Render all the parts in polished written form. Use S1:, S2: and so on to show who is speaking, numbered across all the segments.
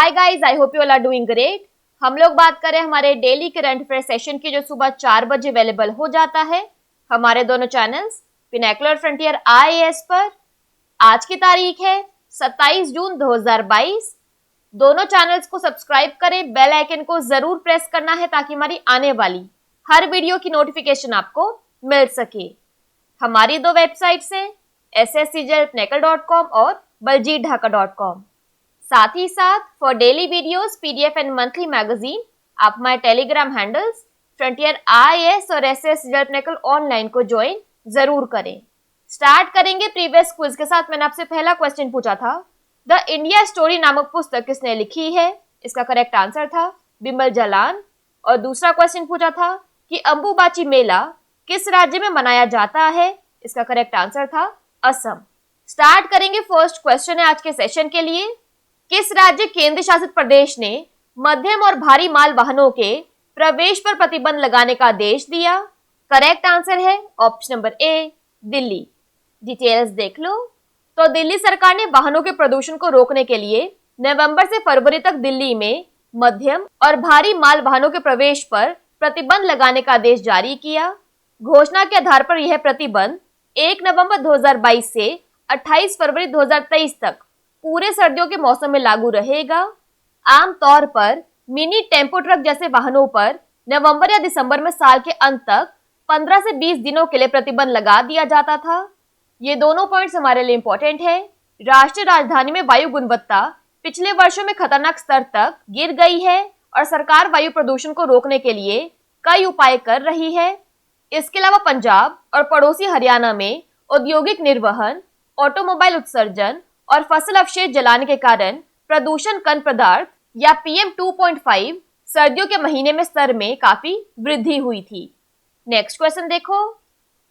S1: Hi guys, I hope you all are doing great. हम लोग बात करें हमारे डेली करंट अफेयर सेशन की, जो सुबह 4 बजे अवेलेबल हो जाता है हमारे दोनों चैनल्स पिनैकल फ्रंटियर IAS पर। आज की तारीख है 27 जून 2022। दोनों चैनल्स को सब्सक्राइब करें, बेल आइकन को जरूर प्रेस करना है ताकि हमारी आने वाली हर वीडियो की नोटिफिकेशन आपको मिल सके। हमारी दो वेबसाइट्स हैं sscjlpinnacle.com और baljeetdhaka.com। साथ ही साथ for daily videos, PDF and monthly magazine आप हमारे टेलीग्राम हैंडल्स फ्रंटियर IAS और SS ऑनलाइन को ज्वाइन जरूर करें। स्टार्ट करेंगे प्रीवियस क्विज के साथ। मैंने आपसे पहला क्वेश्चन पूछा था, द इंडिया स्टोरी नामक पुस्तक किसने लिखी है? इसका करेक्ट आंसर था बिमल जालान। और दूसरा क्वेश्चन पूछा था कि अंबुबाची मेला किस राज्य में मनाया जाता है? इसका करेक्ट आंसर था असम। स्टार्ट करेंगे, फर्स्ट क्वेश्चन है आज के सेशन के लिए। किस राज्य केंद्र शासित प्रदेश ने मध्यम और भारी माल वाहनों के प्रवेश पर प्रतिबंध लगाने का आदेश दिया? करेक्ट आंसर है option number A, Delhi. Details देख लो। तो दिल्ली सरकार ने वाहनों के प्रदूषण को रोकने के लिए नवंबर से फरवरी तक दिल्ली में मध्यम और भारी माल वाहनों के प्रवेश पर प्रतिबंध लगाने का आदेश जारी किया। घोषणा के आधार पर यह प्रतिबंध 1 नवंबर 2022 से 28 फरवरी 2023 तक पूरे सर्दियों के मौसम में लागू रहेगा। आमतौर पर मिनी टेम्पो ट्रक जैसे वाहनों पर नवंबर या दिसंबर में साल के अंत तक 15 से 20 दिनों के लिए प्रतिबंध लगा दिया जाता था। ये दोनों पॉइंट्स हमारे लिए इंपॉर्टेंट है। राष्ट्रीय राजधानी में वायु गुणवत्ता पिछले वर्षों में खतरनाक स्तर तक गिर गई है और सरकार वायु प्रदूषण को रोकने के लिए कई उपाय कर रही है। इसके अलावा पंजाब और पड़ोसी हरियाणा में औद्योगिक निर्वहन, ऑटोमोबाइल उत्सर्जन और फसल अवशेष जलाने के कारण प्रदूषण कण पदार्थ या PM 2.5 सर्दियों के महीने में स्तर में काफी वृद्धि हुई थी। नेक्स्ट क्वेश्चन देखो,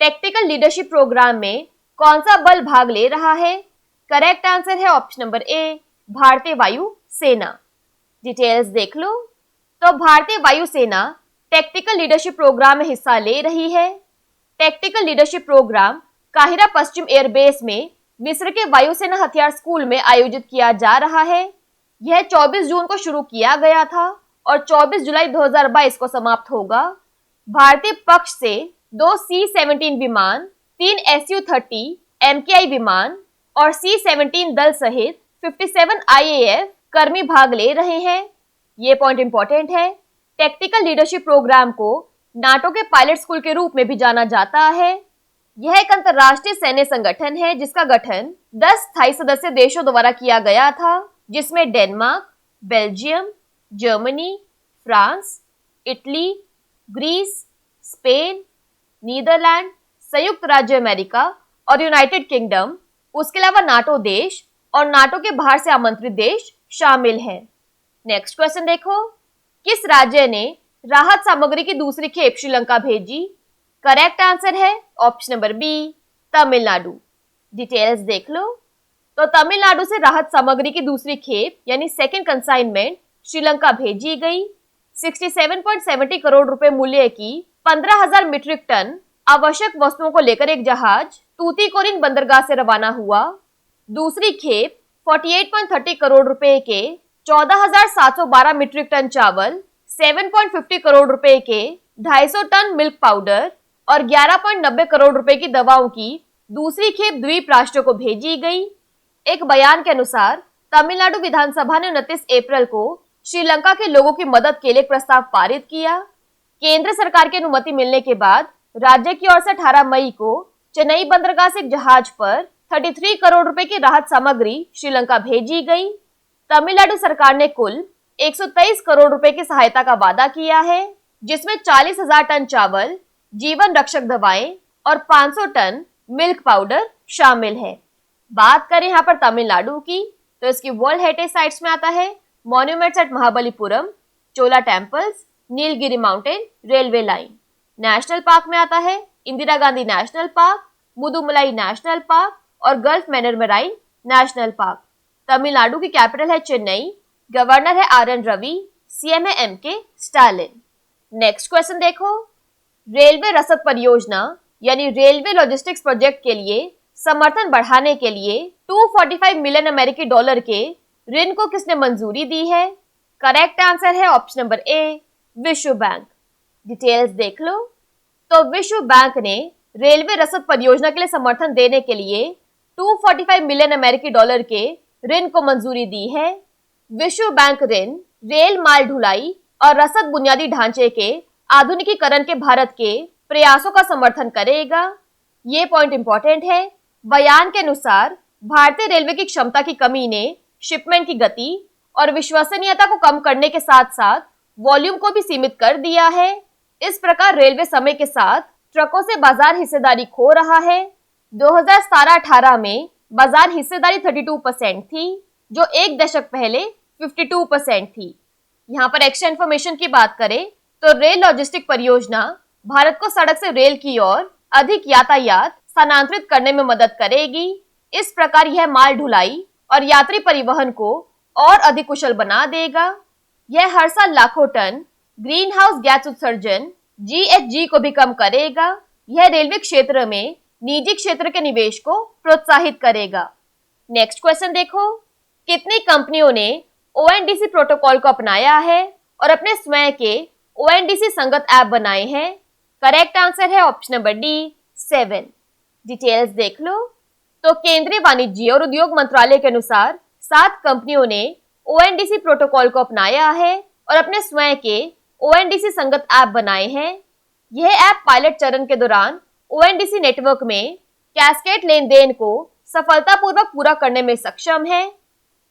S1: टैक्टिकल लीडरशिप प्रोग्राम में कौन सा बल भाग ले रहा है? करेक्ट आंसर है ऑप्शन नंबर ए, भारतीय वायु सेना। डिटेल्स देख लो। तो भारतीय वायु सेना टैक्टिकल लीडरशिप प्रोग्राम में हिस्सा ले रही है। टैक्टिकल लीडरशिप प्रोग्राम काहिरा पश्चिम एयरबेस में मिस्र के वायुसेना हथियार स्कूल में आयोजित किया जा रहा है। यह 24 जून को शुरू किया गया था और 24 जुलाई 2022 को समाप्त होगा। भारतीय पक्ष से 2 C-17 विमान, 3 Su-30 MKI विमान और C-17 दल सहित 57 IAF कर्मी भाग ले रहे हैं। ये पॉइंट इंपॉर्टेंट है। टैक्टिकल लीडरशिप प्रोग्राम को नाटो के पायलट स्कूल के रूप में भी जाना जाता है। यह एक अंतरराष्ट्रीय सैन्य संगठन है जिसका गठन 10 स्थायी सदस्य देशों द्वारा किया गया था, जिसमें Denmark, Belgium, Germany, France, Italy, Greece, Spain, Netherlands, संयुक्त राज्य अमेरिका और यूनाइटेड किंगडम, उसके अलावा नाटो देश और नाटो के बाहर से आमंत्रित देश शामिल हैं। नेक्स्ट क्वेश्चन देखो, किस राज्य ने राहत सामग्री की दूसरी खेप श्रीलंका भेजी? करेक्ट आंसर है option number B, Tamil Nadu. Details देख लो। तो तमिलनाडु से राहत सामग्री की दूसरी खेप यानी सेकंड कंसाइनमेंट श्रीलंका भेजी गई। 67.70 करोड़ रुपए मूल्य की 15,000 मीट्रिक टन आवश्यक वस्तुओं को लेकर एक जहाज तूतीकोरिन बंदरगाह से रवाना हुआ। दूसरी खेप 48.30 करोड़ रुपए के 14,712 मीट्रिक टन चावल, 7.50 करोड़ रुपए के 250 टन मिल्क पाउडर और 11.90 करोड़ रुपए की दवाओं की दूसरी खेप द्वीप राष्ट्रों को भेजी गई। एक बयान के अनुसार तमिलनाडु विधानसभा ने 29 अप्रैल को श्रीलंका के लोगों की मदद के लिए प्रस्ताव पारित किया। केंद्र सरकार की अनुमति मिलने के बाद राज्य की ओर से 18 मई को चेन्नई बंदरगाह से एक जहाज पर 33 करोड़ रुपए की राहत सामग्री श्रीलंका भेजी गई। तमिलनाडु सरकार ने कुल 123 करोड़ रुपए की सहायता का वादा किया है, जिसमें 40,000 टन चावल, जीवन रक्षक दवाएं और 500 टन मिल्क पाउडर शामिल है। बात करें यहाँ पर तमिलनाडु की, तो इसकी वर्ल्ड हेरिटेज साइट्स में आता है monuments at Mahabalipuram, Chola temples, Nilgiri mountain railway line. National park में आता है Indira Gandhi national park, Mudumalai national park और gulf Mannar marine national park. Tamil Nadu की कैपिटल है चेन्नई, गवर्नर है RN रवि, CM है MK स्टालिन। नेक्स्ट क्वेश्चन देखो, रेलवे रसद परियोजना यानी रेलवे लॉजिस्टिक्स प्रोजेक्ट के लिए समर्थन बढ़ाने के लिए $245 मिलियन अमेरिकी डॉलर के ऋण को किसने मंजूरी दी है? करेक्ट आंसर है ऑप्शन नंबर ए, विश्व बैंक। डिटेल्स देख लो। तो विश्व बैंक ने रेलवे रसद परियोजना के लिए समर्थन देने के लिए 245 मिलियन अमेरिकी डॉलर के ऋण को मंजूरी दी है। विश्व बैंक ऋण रेल माल ढुलाई और रसद बुनियादी ढांचे के आधुनिकीकरण के भारत के प्रयासों का समर्थन करेगा। ये पॉइंट इंपॉर्टेंट है। बयान के अनुसार भारतीय रेलवे की क्षमता की कमी ने शिपमेंट की गति और विश्वसनीयता को कम करने के साथ साथ वॉल्यूम को भी सीमित कर दिया है। इस प्रकार रेलवे समय के साथ ट्रकों से बाजार हिस्सेदारी खो रहा है। 2017-18 में बाजार हिस्सेदारी 32% थी, जो एक दशक पहले 52% थी। यहाँ पर एक्स्ट्रा इन्फॉर्मेशन की बात करें तो रेल लॉजिस्टिक परियोजना भारत को सड़क से रेल की ओर अधिक यातायात स्थानांतरित करने में मदद करेगी। इस प्रकार यह माल ढुलाई और यात्री परिवहन को और अधिक कुशल बना देगा। यह हर साल लाखों टन ग्रीन हाउस गैस उत्सर्जन GHG को भी कम करेगा। यह रेलवे क्षेत्र में निजी क्षेत्र के निवेश को प्रोत्साहित करेगा। नेक्स्ट क्वेश्चन देखो, कितनी कंपनियों ने ONDC प्रोटोकॉल को अपनाया है और अपने स्वयं के ONDC संगत ऐप बनाए हैं? करेक्ट आंसर है ऑप्शन नंबर डी, 7। डिटेल्स देख लो। तो केंद्रीय वाणिज्य और उद्योग मंत्रालय के अनुसार 7 कंपनियों ने ONDC प्रोटोकॉल को अपनाया है और अपने स्वयं के ONDC संगत ऐप बनाए हैं। यह ऐप पायलट चरण के दौरान ONDC नेटवर्क में कैस्केड लेन देन को सफलतापूर्वक पूरा करने में सक्षम है।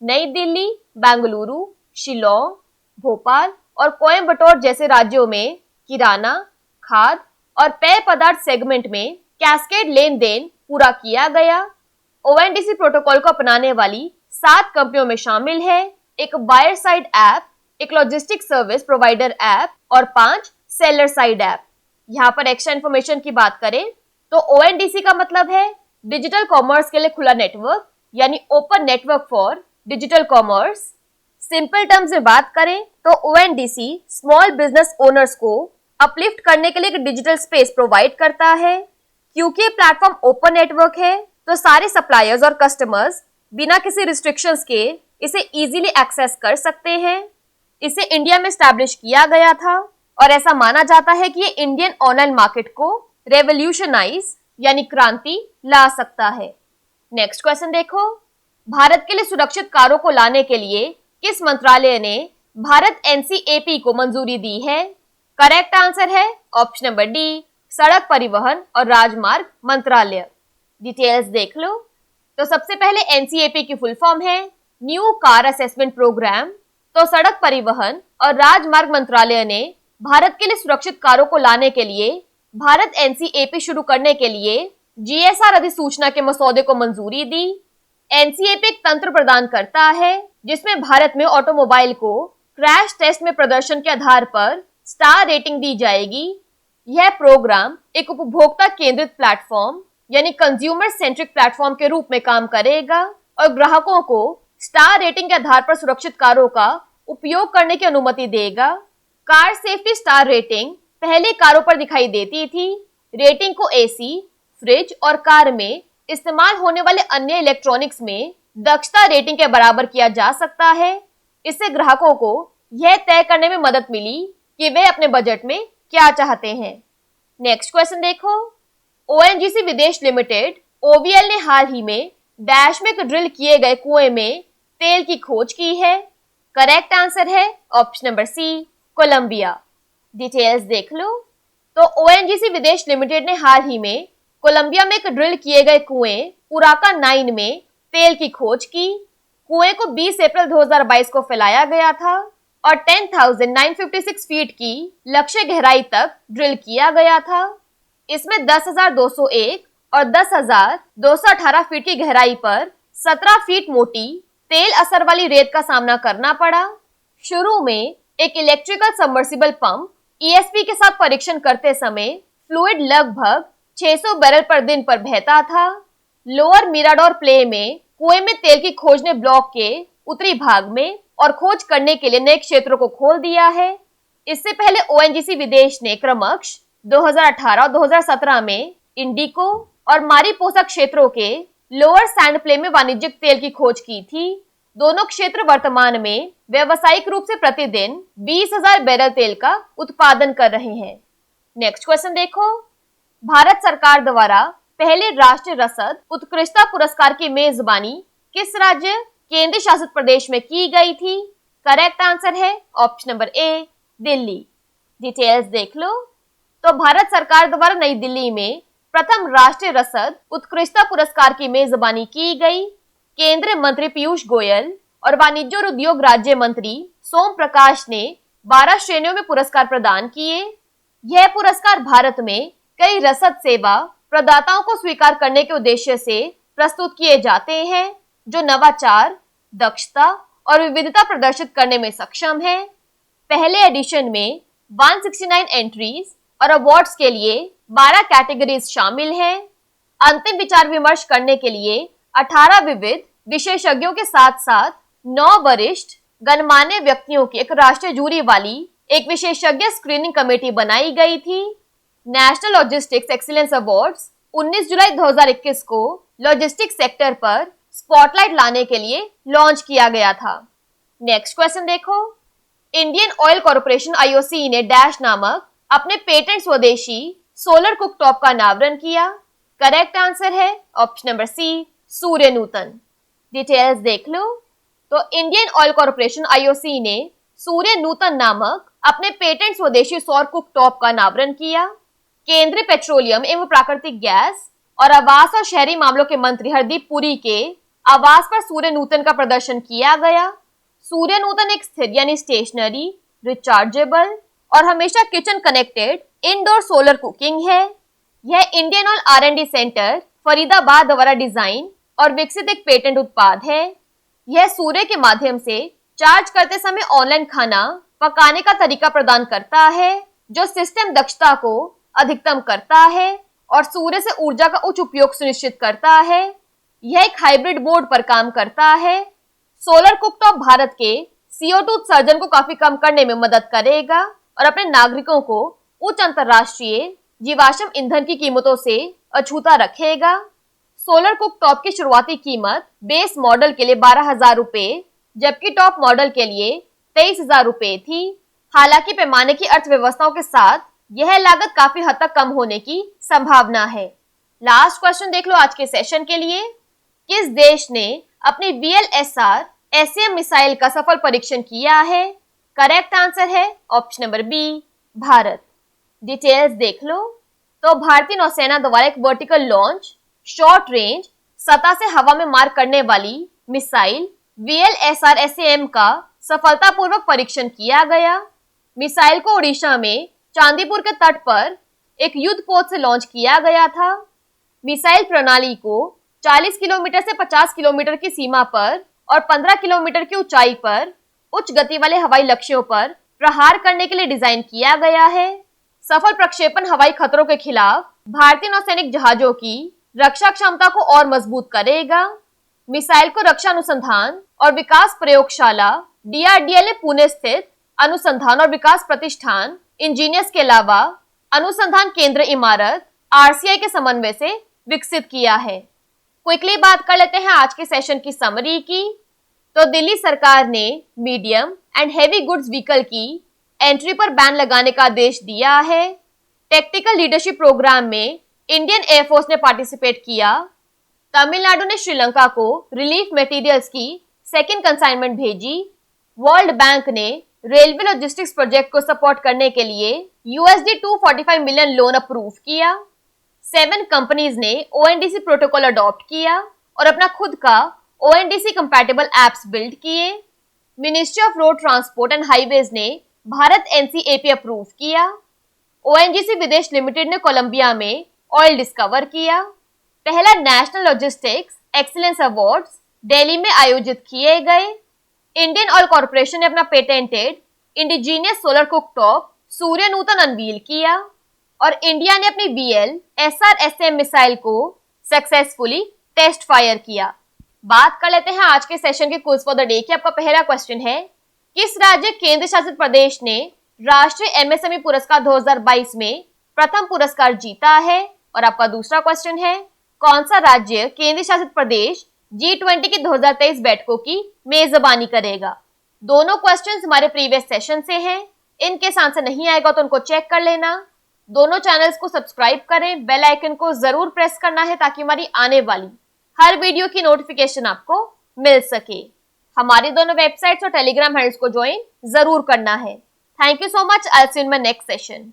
S1: नई दिल्ली, बेंगलुरु, शिलोंग, भोपाल और कोयम्बटूर जैसे राज्यों में किराना, खाद्य और पेय पदार्थ सेगमेंट में कैस्केड लेन देन पूरा किया गया। ONDC प्रोटोकॉल को अपनाने वाली 7 कंपनियों में शामिल है एक बायर साइड ऐप, एक लॉजिस्टिक सर्विस प्रोवाइडर ऐप और 5 सेलर साइड ऐप। यहाँ पर एक्स्ट्रा इन्फॉर्मेशन की बात करें तो ONDC का मतलब है डिजिटल कॉमर्स के लिए खुला नेटवर्क, यानी open network for digital commerce. Simple terms में बात करें तो ONDC स्मॉल बिजनेस ओनर्स को अपलिफ्ट करने के लिए एक डिजिटल स्पेस प्रोवाइड करता है। क्योंकि ये प्लेटफॉर्म ओपन नेटवर्क है तो सारे सप्लायर्स और कस्टमर्स बिना किसी रिस्ट्रिक्शंस के इसे इजीली एक्सेस कर सकते हैं। इसे इंडिया में स्टैब्लिश किया गया था और ऐसा माना जाता है कि ये इंडियन ऑनलाइन मार्केट को रेवोल्यूशनाइज यानी क्रांति ला सकता है। नेक्स्ट क्वेश्चन देखो, भारत के लिए सुरक्षित कारों को लाने के लिए किस मंत्रालय ने भारत NCAP को मंजूरी दी है? करेक्ट आंसर है ऑप्शन नंबर डी, सड़क परिवहन और राजमार्ग मंत्रालय। डिटेल्स देख लो। तो सबसे पहले NCAP की फुल फॉर्म है न्यू कार असेसमेंट प्रोग्राम। तो सड़क परिवहन और राजमार्ग मंत्रालय ने भारत के लिए सुरक्षित कारों को लाने के लिए भारत NCAP शुरू करने के लिए GSR अधिसूचना के मसौदे को मंजूरी दी। NCAP एक तंत्र प्रदान करता है जिसमें भारत में ऑटोमोबाइल को क्रैश टेस्ट में प्रदर्शन के आधार पर स्टार रेटिंग दी जाएगी। यह प्रोग्राम एक उपभोक्ता केंद्रित प्लेटफॉर्म यानी कंज्यूमर सेंट्रिक प्लेटफॉर्म के रूप में काम करेगा और ग्राहकों को स्टार रेटिंग के आधार पर सुरक्षित कारों का उपयोग करने की अनुमति देगा। कार सेफ्टी स्टार रेटिंग पहले कारों पर दिखाई देती थी। रेटिंग को AC, फ्रिज और कार में इस्तेमाल होने वाले अन्य इलेक्ट्रॉनिक्स में दक्षता रेटिंग के बराबर किया जा सकता है। इससे ग्राहकों को यह तय करने में मदद मिली कि वे अपने बजट में क्या चाहते हैं। नेक्स्ट क्वेश्चन देखो, ONGC विदेश लिमिटेड OVL ने हाल ही में डैश में ड्रिल किए गए कुएं में तेल की खोज की है। करेक्ट आंसर है option number C, Colombia. Details देख लो। तो ONGC विदेश लिमिटेड ने हाल ही में कोलंबिया में एक ड्रिल किए गए कुएं पुराका 9 में तेल की खोज की। कुएं को 20 अप्रैल 2022 को फैलाया गया था और 10,956 फीट की लक्ष्य गहराई तक ड्रिल किया गया था। इसमें 10,201 और 10,218 फीट की गहराई पर 17 फीट मोटी तेल असर वाली रेत का सामना करना पड़ा। शुरू में एक इलेक्ट्रिकल सबमर्सिबल पंप ESP के साथ परीक्षण करते समय फ्लूइड लगभग 600 बैरल पर दिन पर बहता था। लोअर मिराडोर प्ले में कुएं में तेल की खोज ने ब्लॉक के उत्तरी भाग में और खोज करने के लिए नए क्षेत्रों को खोल दिया है। इससे पहले ONGC विदेश ने क्रमश 2018 और 2017 में इंडिको और मारीपोसा क्षेत्रों के लोअर सैंड प्ले में वाणिज्यिक तेल की खोज की थी दोनों क्षेत्र वर्तमान में व्यावसायिक रूप से प्रतिदिन 20,000 बैरल तेल का उत्पादन कर रहे हैं। नेक्स्ट क्वेश्चन देखो, भारत सरकार द्वारा पहले राष्ट्रीय रसद उत्कृष्टता पुरस्कार की मेजबानी किस राज्य केंद्र शासित प्रदेश में की गई थी? करेक्ट आंसर है option number A, Delhi. Details देख लो। तो भारत सरकार द्वारा नई दिल्ली में प्रथम राष्ट्रीय रसद उत्कृष्टता पुरस्कार की मेजबानी की गई। केंद्रीय मंत्री पीयूष गोयल और वाणिज्य और उद्योग राज्य मंत्री सोम प्रकाश ने 12 श्रेणियों में पुरस्कार प्रदान किए। यह पुरस्कार भारत में कई रसद सेवा प्रदाताओं को स्वीकार करने के उद्देश्य से प्रस्तुत किए जाते हैं जो नवाचार, दक्षता और विविधता प्रदर्शित करने में सक्षम है। पहले एडिशन में 169 एंट्रीज और अवार्ड्स के लिए 12 कैटेगरीज शामिल हैं। अंतिम विचार विमर्श करने के लिए 18 विविध विशेषज्ञों के साथ साथ 9 वरिष्ठ गणमान्य व्यक्तियों की एक राष्ट्रीय जूरी वाली एक विशेषज्ञ स्क्रीनिंग कमेटी बनाई गई थी। नेशनल लॉजिस्टिक्स एक्सीलेंस अवार्ड्स 19 जुलाई 2021 को लॉजिस्टिक्स सेक्टर पर स्पॉटलाइट लाने के लिए लॉन्च किया गया था। नेक्स्ट क्वेश्चन देखो, इंडियन ऑयल कॉर्पोरेशन आईओसी ने डैश नामक अपने पेटेंट स्वदेशी सोलर कुकटॉप का अनावरण किया। करेक्ट आंसर है ऑप्शन नंबर सी, सूर्य नूतन। डिटेल्स देख लो। तो इंडियन ऑयल कॉर्पोरेशन आईओसी ने सूर्य नूतन नामक अपने पेटेंट स्वदेशी सौर कुकटॉप का अनावरण किया। केंद्रीय पेट्रोलियम एवं प्राकृतिक गैस और आवास और शहरी मामलों के मंत्री हरदीप पुरी के आवास पर सूर्य नूतन का प्रदर्शन किया गया। सूर्य नूतन एक स्थिर यानी स्टेशनरी, रिचार्जेबल और हमेशा kitchen connected indoor solar cooking है। यह Indian oil R&D centre Faridabad द्वारा डिजाइन और विकसित एक पेटेंट उत्पाद है। यह सूर्य के माध्यम से चार्ज करते समय ऑनलाइन खाना पकाने का तरीका प्रदान करता है जो सिस्टम दक्षता को अधिकतम करता है और सूर्य से ऊर्जा का उच्च उपयोग सुनिश्चित करता है। यह एक हाइब्रिड बोर्ड पर काम करता है। सोलर कुकटॉप भारत के CO2 उत्सर्जन को काफी कम करने में मदद करेगा और अपने नागरिकों को उच्च अंतरराष्ट्रीय जीवाश्म ईंधन की कीमतों से अछूता रखेगा। सोलर कुकटॉप की शुरुआती कीमत बेस मॉडल के लिए 12,000 रुपए जबकि टॉप मॉडल के लिए 23,000 रुपए थी। हालांकि पैमाने की अर्थव्यवस्थाओं के साथ यह लागत काफी हद तक कम होने की संभावना है। लास्ट क्वेश्चन देख लो आज के सेशन के लिए। किस देश ने अपनी VLSR SAM मिसाइल का सफल परीक्षण किया है? करेक्ट आंसर है option number B, Bharat. Details देख लो। तो भारतीय नौसेना द्वारा एक वर्टिकल लॉन्च शॉर्ट रेंज सतह से हवा में मार करने वाली मिसाइल VLSR SAM का सफलतापूर्वक परीक्षण किया गया। मिसाइल को ओडिशा में चांदीपुर के तट पर एक युद्ध पोत से लॉन्च किया गया था। मिसाइल प्रणाली को 40 किलोमीटर से 50 किलोमीटर की सीमा पर और 15 किलोमीटर की ऊंचाई पर उच्च गति वाले हवाई लक्ष्यों पर प्रहार करने के लिए डिजाइन किया गया है। सफल प्रक्षेपण हवाई खतरों के खिलाफ भारतीय नौसैनिक जहाजों की रक्षा क्षमता को और मजबूत करेगा। मिसाइल को रक्षा अनुसंधान और विकास प्रयोगशाला DRDL पुणे स्थित अनुसंधान और विकास प्रतिष्ठान इंजीनियर्स के अलावा अनुसंधान केंद्र इमारत RCI के समन्वय से विकसित किया है। क्विकली बात कर लेते हैं आज के सेशन की समरी की। तो दिल्ली सरकार ने medium and heavy goods vehicle की एंट्री पर बैन लगाने का आदेश दिया है। टेक्निकल लीडरशिप प्रोग्राम में इंडियन एयरफोर्स ने पार्टिसिपेट किया। तमिलनाडु ने श्रीलंका को रिलीफ मटेरियल्स की सेकेंड कंसाइनमेंट भेजी। वर्ल्ड बैंक ने रेलवे लॉजिस्टिक्स प्रोजेक्ट को सपोर्ट करने के लिए $245 मिलियन लोन अप्रूव किया। 7 कंपनीज ने ONDC प्रोटोकॉल अडॉप्ट किया और अपना खुद का ONDC कंपैटिबल एप्स बिल्ड किए। Ministry of road transport and highways ने भारत NCAP अप्रूव किया। ONGC विदेश लिमिटेड ने कोलंबिया में ऑयल डिस्कवर किया। पहला national logistics excellence awards Delhi में आयोजित किए गए। इंडियन ऑयल कॉर्पोरेशन ने अपना पेटेंटेड इंडिजीनियस सोलर कुकटॉप सूर्य नूतन अनवील किया और इंडिया ने अपनी VLSR SM मिसाइल को सक्सेसफुली टेस्ट फायर किया। बात कर लेते हैं आज के सेशन के क्विज फॉर द डे की। आपका पहला क्वेश्चन है, किस राज्य केंद्र शासित प्रदेश ने राष्ट्रीय MSME पुरस्कार 2022 में प्रथम पुरस्कार जीता है? और आपका दूसरा क्वेश्चन है, कौन सा राज्य केंद्र शासित प्रदेश G20 की 2023 बैठकों की मेजबानी करेगा। दोनों क्वेश्चंस हमारे प्रीवियस सेशन से हैं। इनके आंसर नहीं आएगा तो उनको चेक कर लेना। दोनों चैनल्स को सब्सक्राइब करें, बेल आइकन को जरूर प्रेस करना है ताकि हमारी आने वाली हर वीडियो की नोटिफिकेशन आपको मिल सके। हमारी दोनों वेबसाइट्स और टेलीग्राम हैंडल्स को ज्वाइन जरूर करना है। Thank you so much. I will see you in my next session.